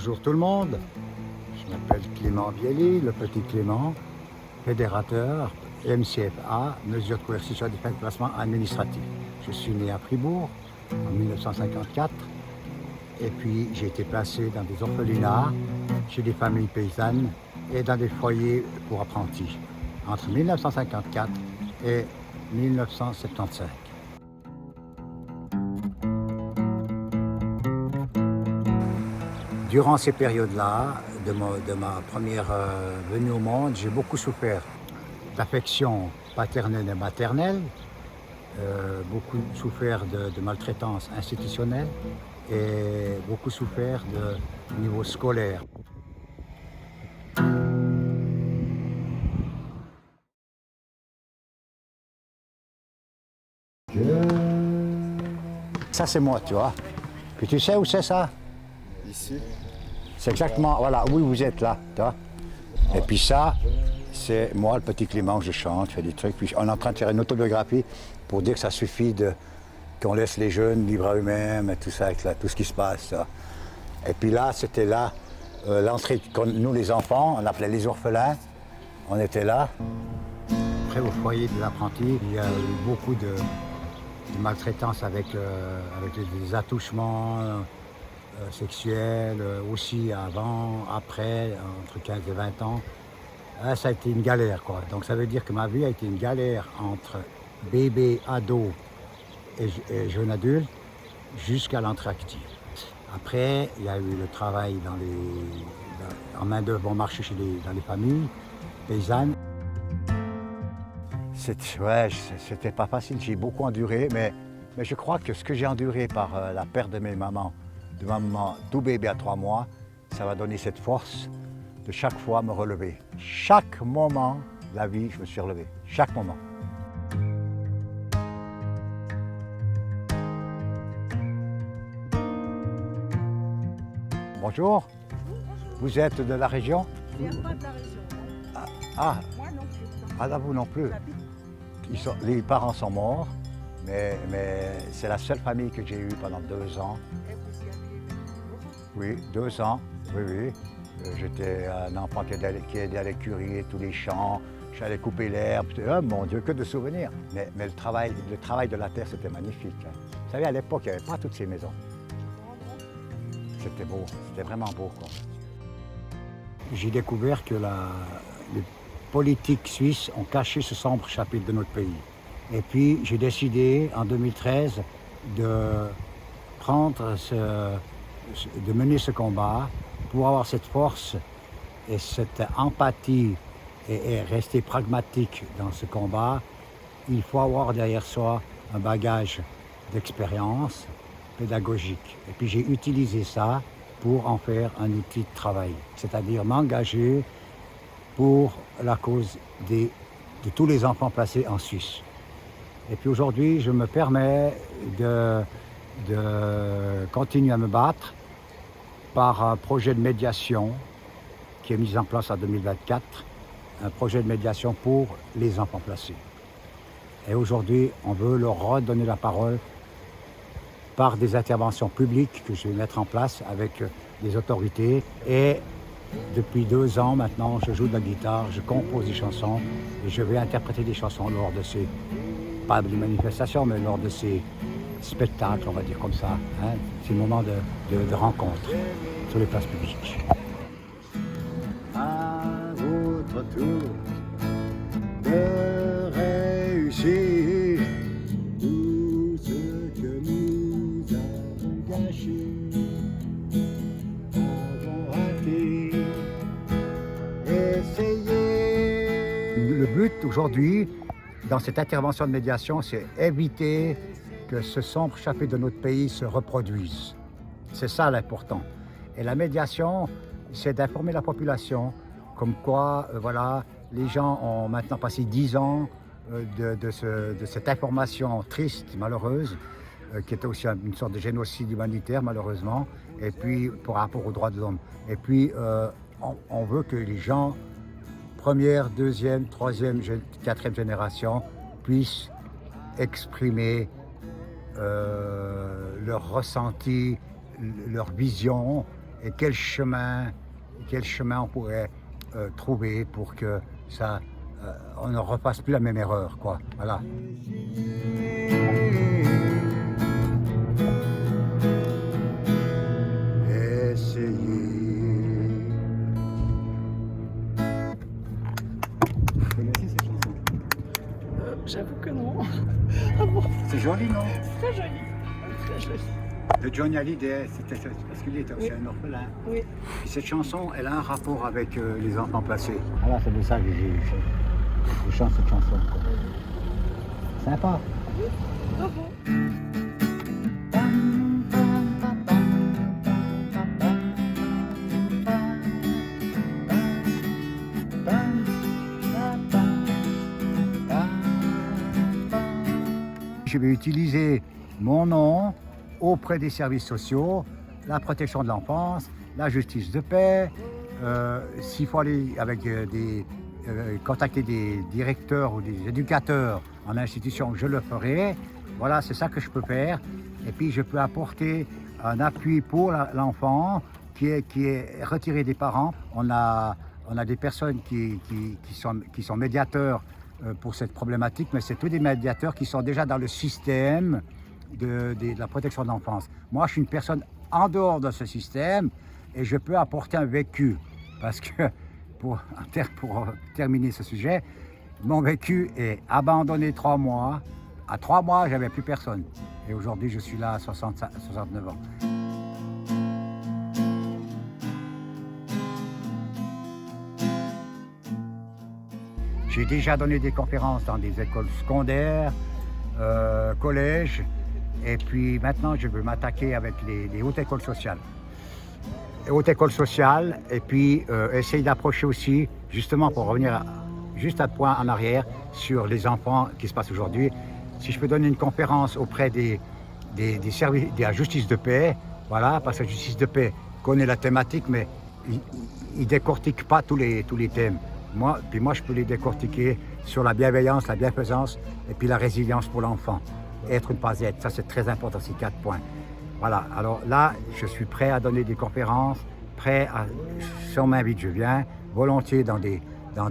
Bonjour tout le monde, je m'appelle Clément Bielli, le petit Clément, fédérateur MCFA, mesure de coercition des fins de placement administratif. Je suis né à Fribourg en 1954 et puis j'ai été placé dans des orphelinats, chez des familles paysannes et dans des foyers pour apprentis entre 1954 et 1975. Durant ces périodes-là, de ma première venue au monde, j'ai beaucoup souffert d'affection paternelle et maternelle, beaucoup souffert de maltraitance institutionnelle et beaucoup souffert de niveau scolaire. Ça c'est moi, tu vois. Puis tu sais où c'est ça? Ici. C'est exactement, voilà, où vous êtes là, tu vois. Et puis ça, c'est moi, le petit Clément, je chante, je fais des trucs. Puis on est en train de faire une autobiographie pour dire que ça suffit qu'on laisse les jeunes libres à eux-mêmes et tout ça, avec tout ce qui se passe. Ça. Et puis là, c'était là, l'entrée, nous les enfants, on appelait les orphelins, on était là. Après, au foyer de l'apprenti, il y a eu beaucoup de maltraitance avec des attouchements sexuels, aussi avant, après, entre 15 et 20 ans. Ça a été une galère, quoi. Donc ça veut dire que ma vie a été une galère entre bébé, ado et jeune adulte jusqu'à l'entrée active. Après, il y a eu le travail en main-d'œuvre, bon marché dans les familles paysannes. C'était pas facile, j'ai beaucoup enduré, mais je crois que ce que j'ai enduré par la perte de ma maman tout bébé à 3 mois, ça m'a donné cette force de chaque fois me relever. Chaque moment de la vie, je me suis relevé. Chaque moment. Bonjour. Vous êtes de la région? Je ne viens pas de la région. Ah, Moi non plus. ah là, vous non plus. Les parents sont morts, mais c'est la seule famille que j'ai eue pendant 2 ans. Et vous y avez Oui, 2 ans, oui. J'étais un enfant qui aidait à l'écurie, tous les champs, j'allais couper l'herbe. Oh mon Dieu, que de souvenirs. Mais le travail de la terre, c'était magnifique. Hein. Vous savez, à l'époque, il n'y avait pas toutes ces maisons. C'était beau, c'était vraiment beau. J'ai découvert que les politiques suisses ont caché ce sombre chapitre de notre pays. Et puis, j'ai décidé, en 2013, de mener ce combat pour avoir cette force et cette empathie et rester pragmatique dans ce combat. Il faut avoir derrière soi un bagage d'expérience pédagogique. Et puis j'ai utilisé ça pour en faire un outil de travail, c'est-à-dire m'engager pour la cause de tous les enfants placés en Suisse. Et puis aujourd'hui, je me permets de continuer à me battre par un projet de médiation qui est mis en place en 2024, un projet de médiation pour les enfants placés. Et aujourd'hui, on veut leur redonner la parole par des interventions publiques que je vais mettre en place avec des autorités. Et depuis 2 ans maintenant, je joue de la guitare, je compose des chansons et je vais interpréter des chansons lors de pas des manifestations, mais lors de ces spectacles, on va dire comme ça. Hein. C'est le moment de rencontre sur les places publiques. À votre tour de réussir tout ce que nous avons gâché, avons raté, essayé. Le but aujourd'hui, dans cette intervention de médiation, c'est éviter que ce sombre chapitre de notre pays se reproduise. C'est ça l'important. Et la médiation, c'est d'informer la population, comme quoi, voilà, les gens ont maintenant passé 10 ans de cette information triste, malheureuse, qui était aussi une sorte de génocide humanitaire, malheureusement, et puis par rapport aux droits de l'homme. Et puis, on veut que les gens, première, deuxième, troisième, quatrième génération, puissent exprimer leur ressenti, leur vision et quel chemin on pourrait trouver pour que ça, on ne refasse plus la même erreur, quoi. Voilà. J'avoue que non. C'est joli, non? Très joli. Très joli. De Johnny Hallyday, parce qu'il était aussi un orphelin. Oui. Et cette chanson, elle a un rapport avec les enfants placés. Voilà, c'est pour ça que je chante cette chanson, quoi. Sympa. Bravo. Je vais utiliser mon nom auprès des services sociaux, la protection de l'enfance, la justice de paix. S'il faut aller avec contacter des directeurs ou des éducateurs en institution, je le ferai. Voilà, c'est ça que je peux faire. Et puis je peux apporter un appui pour l'enfant qui est retiré des parents. On a des personnes qui sont médiateurs pour cette problématique, mais c'est tous des médiateurs qui sont déjà dans le système de la protection de l'enfance. Moi, je suis une personne en dehors de ce système et je peux apporter un vécu. Parce que, pour terminer ce sujet, mon vécu est abandonné 3 mois. À 3 mois, j'avais plus personne. Et aujourd'hui, je suis là à 69 ans. J'ai déjà donné des conférences dans des écoles secondaires, collèges, et puis maintenant je veux m'attaquer avec les hautes écoles sociales. Les hautes écoles sociales, et puis essayer d'approcher aussi, justement pour revenir juste un point en arrière sur les enfants qui se passent aujourd'hui. Si je peux donner une conférence auprès des services de la justice de paix, voilà, parce que la justice de paix connaît la thématique, mais il ne décortique pas tous les thèmes. Moi, je peux les décortiquer sur la bienveillance, la bienfaisance et puis la résilience pour l'enfant. Être ou ne pas être, ça c'est très important, ces 4 points. Voilà, alors là, je suis prêt à donner des conférences, si on m'invite, je viens, volontiers dans un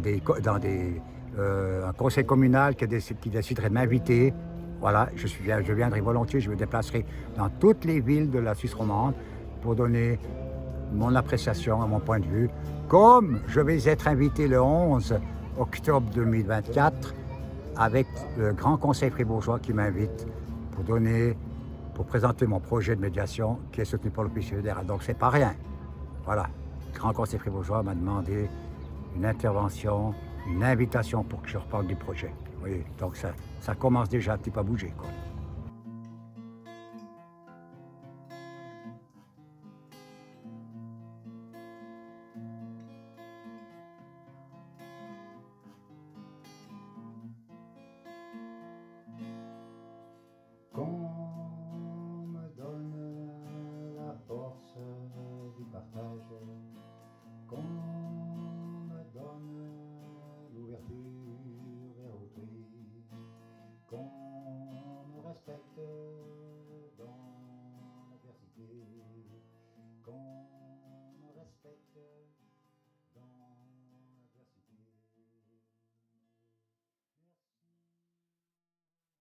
conseil communal qui déciderait de m'inviter. Voilà, je viendrai volontiers, je me déplacerai dans toutes les villes de la Suisse romande pour donner mon appréciation, mon point de vue. Comme je vais être invité le 11 octobre 2024 avec le Grand Conseil fribourgeois qui m'invite pour présenter mon projet de médiation qui est soutenu par l'Office fédéral. Donc c'est pas rien. Voilà, le Grand Conseil fribourgeois m'a demandé une intervention, une invitation pour que je reparle du projet. Oui, donc ça commence déjà un petit peu à bouger, quoi.